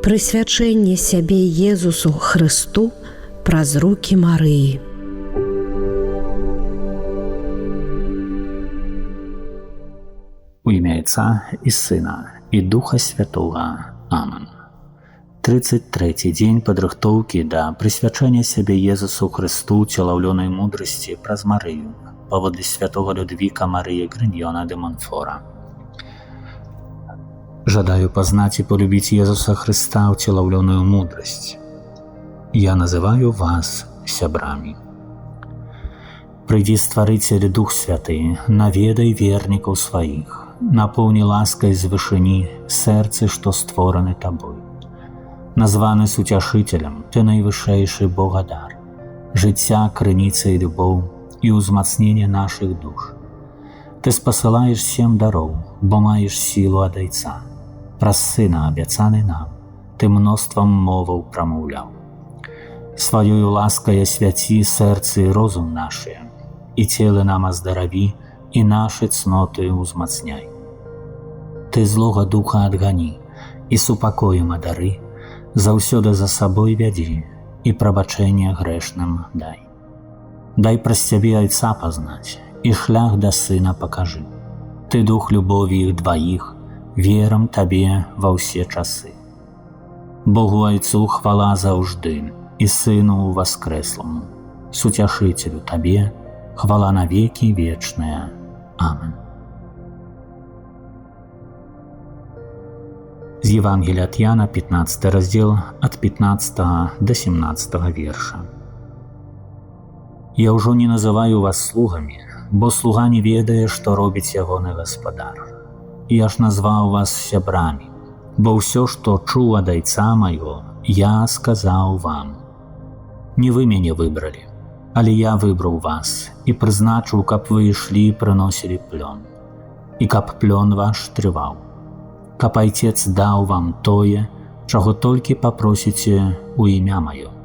Прысвячэнне сябе Езусу Хрысту праз рукі Марыі. У імя Отца і Сына і Духа Святого. Амин. 33-й дзень падрыхтоўкі да прысвячэння сябе Езусу Хрысту целаўлёнай мудрасці праз Марыю паводле святого Людвіка Марыі Гриньона де Монфора. Жадаю познать и полюбить Иисуса Христа утеловленную мудрость. Я называю вас сябрами. Приди, Створитель, Дух Святый, наведай верников своих, наполни лаской з вышини сердце, что створено Тобой. Названы с Утешителем, Ты наивышейший Богодар, життя, крыніца и любовь, и узмацнение наших душ. Ты спосылаешь всем даров, бо маешь силу ад Отца. Праз Сына, абяцаны нам, Ты мноствам моваў прамаўляў. Сваёю ласкай асвяці сэрцы і розум нашыя, і целы нам аздараві, і нашы цноты ўзмацняй. Ты злога духа адгані, і супакоем адары, заўсёды за сабой вядзі, і прабачэнне грэшным дай. Дай праз Цябе Айца пазнаць, і шлях да Сына пакажы. Ты дух любові іх дваіх, верам Табе ва ўсе часы. Богу Айцу хвала заўжды, і Сыну воскресламу, Сутяшителю Табе хвала навеки вечная. Амин. З Євангелія ад Яна, 15 раздел, ад 15 до 17 верша. Я ўжо не называю вас слугамі, бо слуга не ведае, што робіць ягоны гаспадар. Я ж назваў вас сябрамі, бо ўсё, што чуў ад Айца маё, я сказаў вам. Не вы мяне выбралі, але я выбраў вас і прызначыў, каб вы ішлі і прыносілі плён, і каб плён ваш трываў, каб Айцец даў вам тое, чаго толькі папросіце ў імя маё.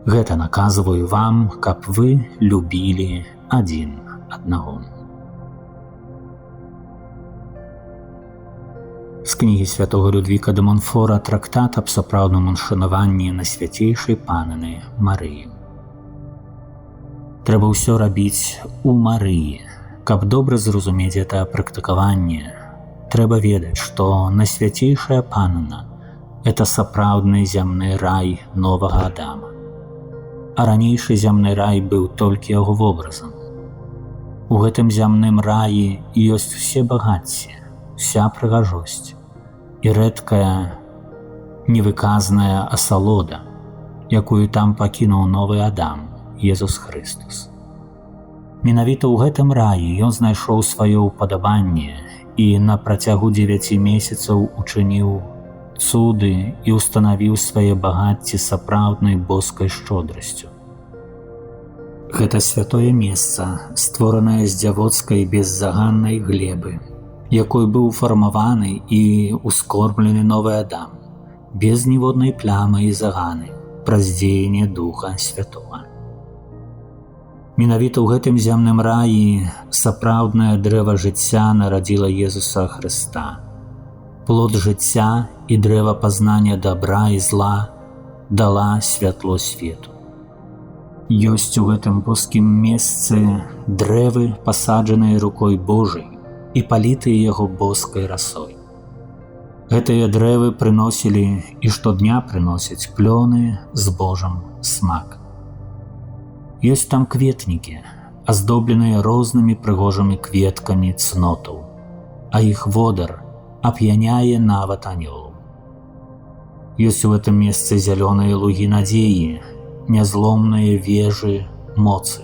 Гэта наказваю вам, каб вы любілі адзін аднаго. З кнігі святого Людвіка де Монфора трактат аб сапраўдным ушанаванні найсвяцейшай панны Марыі. Трэба ўсё рабіць у Марыі. Каб добра зразумець гэта практыкаванне, трэба ведаць, што найсвяцейшая панна – это сапраўдны зямны рай новага Адама. А ранейшы зямны рай быў толькі яго вобразам. У гэтым зямным раі ёсць усе багацці, вся прыгажосць і рэдкая невыказная асалода, якую там пакінуў новы Адам, Езус Христус. Менавіта ў гэтым раі ён знайшоў сваё ўпадабанне і на працягу 9 месяцаў учыніў цуды і ўстанавіў свае багацці сапраўднай боскай шчодрасцю. Гэта святое месца, створанае з дзявоцкай беззаганнай глебы, якой быў фармаваны і ускормлены новы Адам, без ніводнай плямы і заганы, праз дзеянне Духа Святого. Менавіта ў гэтым зямным раі сапраўднае дрэва жыцця нарадзіла Езуса Хрыста. Плод жыцця і дрэва пазнання добра і зла дала святло свету. Ёсць у гэтым боскім месцы дрэвы, пасаджаныя рукой Божай, і палітыя яго боскай расой. Гэтыя дрэвы прыносілі і штодня прыносяць плёны з Божым смак. Ёсць там кветнікі, аздобленыя рознымі прыгожымі кветкамі цнотаў, а іх водар ап'яняе нават анёлаў. Ёсць у гэтым месцы зялёныя лугі надзеі, нязломныя вежы моцы,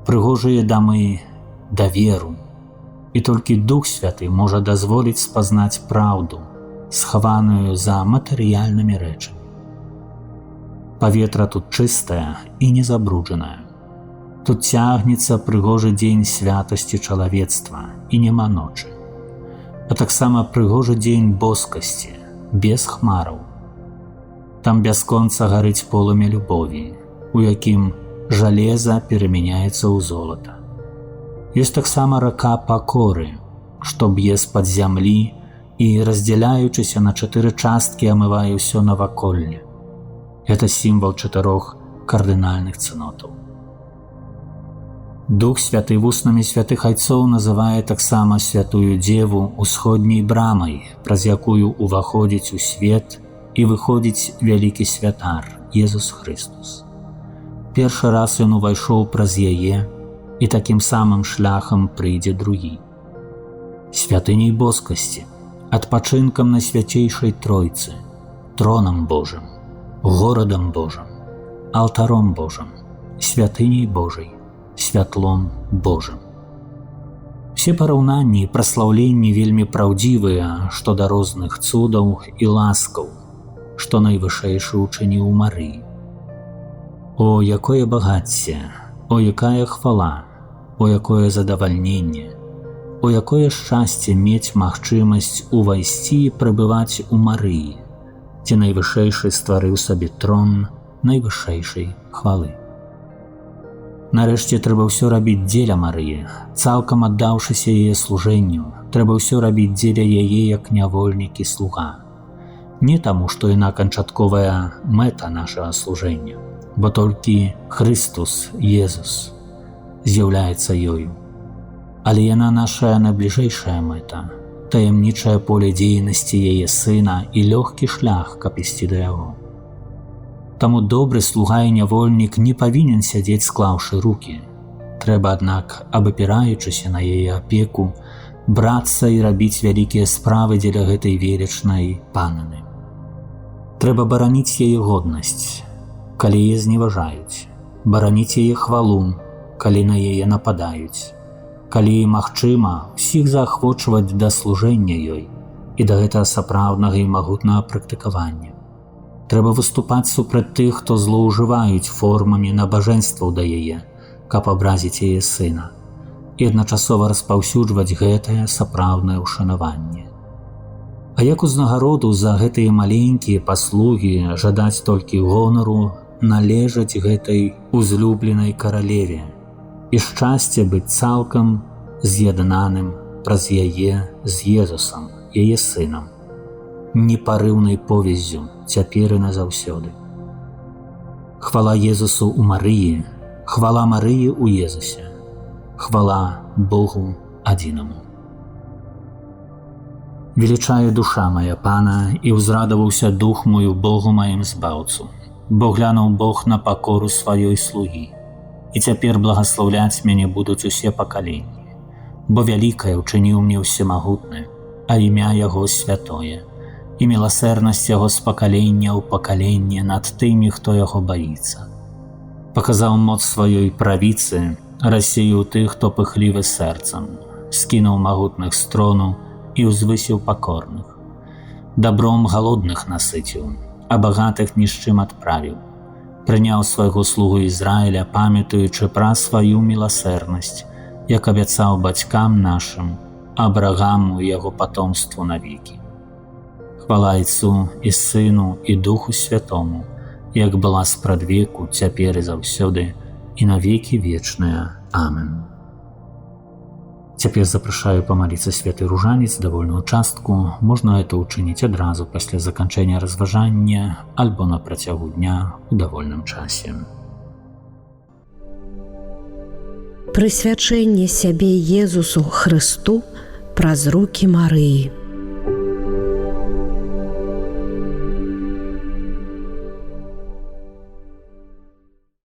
прыгожыя дамы даверу, і толькі Дух Святы можа дазволіць спазнаць праўду, схаваную за матэрыяльнымі рэчамі. Паветра тут чыстае і незабруджанае. Тут цягнецца прыгожы дзень святасці чалавецтва і няма ночы, а таксама прыгожы дзень боскасці, без хмараў. Там бясконца гарыць полымя любові, у якім жалеза перамяняецца ў золата. Ёсць таксама рака пакоры, што б'е з-пад зямлі і, раздзяляючыся на 4 часткі, амывае ўсё наваколле. Гэта сімвал 4 кардынальных цнотаў. Дух Святы вуснамі святых айцоў называе таксама святую Дзеву усходняй брамай, праз якую уваходзіць у свет і выходзіць вялікі святар Езус Христус. Першы раз ён увайшоў праз яе, і такім самым шляхам прыйдзе другі. Святыняй боскасці, адпачынкам на свяцейшай Тройцы, тронам Божым, горадам Божым, алтаром Божым, святыняй Божай, святлом Божым. Все параўнанні і праслаўленні вельмі праўдзівыя што да розных цудаў і ласкаў, што найвышэйшы учыніў Марыі. О, якое багацце, о, якая хвала, о, якое задавальненне, о, якое шчасце мець магчымасць увайсці і прыбываць у Марыі, дзе найвышэйшы стварыў сабе трон найвышэйшай хвалы. Нарэшце трэба ўсё рабіць дзеля Марыі, цалкам аддаўшыся яе служэнню, трэба ўсё рабіць дзеля яе як нявольнік і слуга. Не таму, што яна канчатковая мэта нашага служэння, бо толькі Христус, Езус, з'яўляецца ёю. Але яна нашая найбліжэйшая мэта, таямнічае поле дзейнасці яе Сына і лёгкі шлях, каб ісці да яго. Таму добры слуга і нявольнік не павінен сядзець, склаўшы рукі. Трэба, аднак, абапіраючыся на яе апеку, брацца і рабіць вялікія справы дзеля гэтай велічнай панны. Трэба бараніць яе годнасць, калі яе зневажаюць, бараніць яе хвалу, калі на яе нападаюць, калі, магчыма, усіх заахвочваць да служэння ёй і да гэтага сапраўднага і магутнага практыкавання. Трэба выступаць супраць тых, хто злоўжываюць формамі набажэнстваў да яе, каб абразіць яе Сына, і адначасова распаўсюджваць гэтае сапраўднае ўшанаванне. А як узнагароду за гэтыя маленькія паслугі жадаць толькі гонару належаць гэтай узлюбленай каралеве і шчасце быць цалкам з'яднаным праз яе з Езусам, яе Сынам, непарыўнай повяззю цяпер і назаўсёды. Хвала Езусу ў Марыі, хвала Марыі ў Езусе, хвала Богу адзінаму. Велічае душа моя Пана, і ўзрадаваўся дух мой у Богу маім збаўцу, бо глянуў Бог на пакору сваёй слугі, і цяпер благаслаўляць мяне будуць усе пакаленні, бо вялікае ўчыніў мне ўсемагутны, а імя яго святое, і міласэрнасць яго з пакалення ў пакаленне над тымі, хто яго баіцца. Паказаў моц сваёй правіцы, рассеяў тых, хто пыхлівы сэрцам, скінуў магутных з трону і ўзвысіў пакорных. Дабром галодных насыціў, а багатых ні з чым адправіў. Прыняў свайго слугу Ізраіля, памятаючы пра сваю міласэрнасць, як абяцаў бацькам нашым, Абрагаму і яго патомству навекі. Хвала Айцу і Сыну і Духу Святому, як была спрадвеку, цяпер і заўсёды, і навекі вечныя. Амен. Цяпер запрашаю памаліцца святы ружанец, давольную частку. Можна гэта ўчыніць адразу пасля заканчэння разважання альбо на працягу дня ў давольным часе. Прысвячэнне сябе Езусу Христу праз рукі Марыі.